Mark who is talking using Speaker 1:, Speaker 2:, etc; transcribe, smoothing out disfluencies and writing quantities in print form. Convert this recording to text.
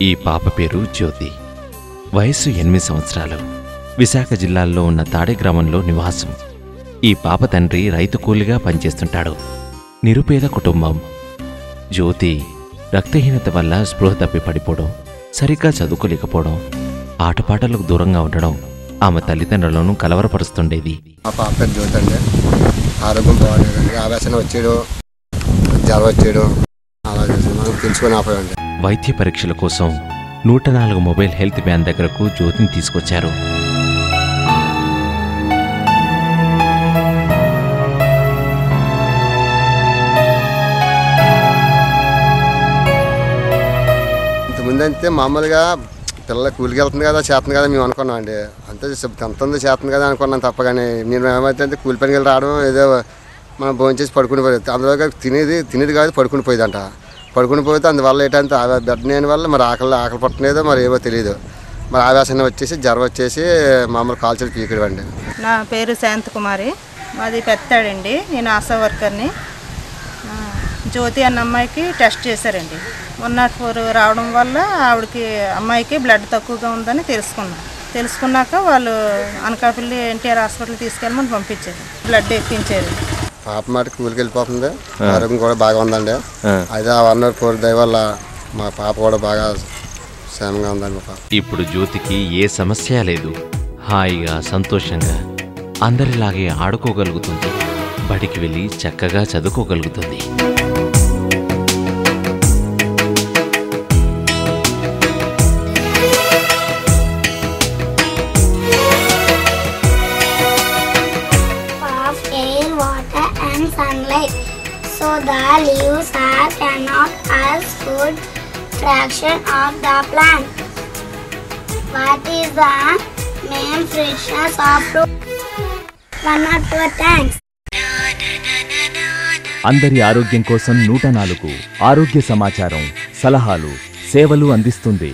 Speaker 1: ఈ పాప పేరు జ్యోతి. వయస్సు 8 సంవత్సరాలు. విశాఖ జిల్లాలో ఉన్న తాడే గ్రామంలో నివాసం. ఈ పాప తండ్రి రైతు కూలిగా పనిచేస్తుంటాడు. నిరుపేద కుటుంబం. జ్యోతి రక్తహీనత వల్ల స్పృహ తప్పి పడిపోవడం, సరిగ్గా చదువుకోలేకపోవడం, ఆటపాటలకు దూరంగా ఉండడం ఆమె తల్లిదండ్రులను కలవరపరుస్తుండేది.
Speaker 2: మా పాప పేరు జ్యోతి అండి. ఆరోగ్యం బాగాలేదండి. ఆవేశం వచ్చేయడం, జ్వరం వచ్చేయడం అలా మనం తెలుసుకొని ఆపేయండి.
Speaker 1: వైద్య పరీక్షల కోసం 104 మొబైల్ హెల్త్ వ్యాన్ దగ్గరకు జ్యోతిని తీసుకొచ్చారు.
Speaker 2: ఇంతకుముందంతే మామూలుగా పిల్లల కూలికి వెళ్తుంది కదా, చేస్తుంది కదా మేము అనుకున్నాం అండి. అంతే ఎంత చేస్తుంది కదా అనుకున్నాం తప్ప. కానీ నేను ఏమైతే కూలి పనికి వెళ్ళి రావడం, ఏదో మనం భోజనం చేసి పడుకుని పోయేది. అందులో తినేది కాదు, పడుకుని పోయేదంట. పడుకుని పోతే అందువల్ల ఏంటంటే బెడ్ లేని వల్ల మరి ఆకలి పట్టలేదో మరి ఏమో తెలియదు. మరి ఆవేశం వచ్చేసి జ్వరం వచ్చేసి మామూలు కాల్చేది పీకడండి.
Speaker 3: నా పేరు శాంతకుమారి, మాది పెత్తాడండి. నేను ఆశా వర్కర్ని. జ్యోతి అన్న అమ్మాయికి టెస్ట్ చేశారండి. 104 రావడం వల్ల అమ్మాయికి బ్లడ్ తక్కువగా ఉందని తెలుసుకున్నాక వాళ్ళు అనకాపల్లి ఎన్టీఆర్ హాస్పిటల్ తీసుకెళ్ళమని పంపించారు. బ్లడ్ ఎక్కించారు.
Speaker 2: పాప మాట కూలికి వెళ్ళిపోతుంది. ఆరోగ్యం కూడా బాగా ఉందండి. అయితే ఆ 104 దయ వల్ల మా పాప కూడా బాగా క్షేమంగా ఉందండి. మా పాప
Speaker 1: ఇప్పుడు జ్యోతికి ఏ సమస్య లేదు. హాయిగా సంతోషంగా అందరిలాగే ఆడుకోగలుగుతుంది. బడికి వెళ్ళి చక్కగా చదువుకోగలుగుతుంది.
Speaker 4: Sunlight, so the leaves are cannot as food fraction of the plant. What is the main freshness of fruit? 104 thanks.
Speaker 5: అందరి ఆరోగ్యం కోసం 104 ఆరోగ్య సమాచారం, సలహాలు, సేవలు అందిస్తుంది.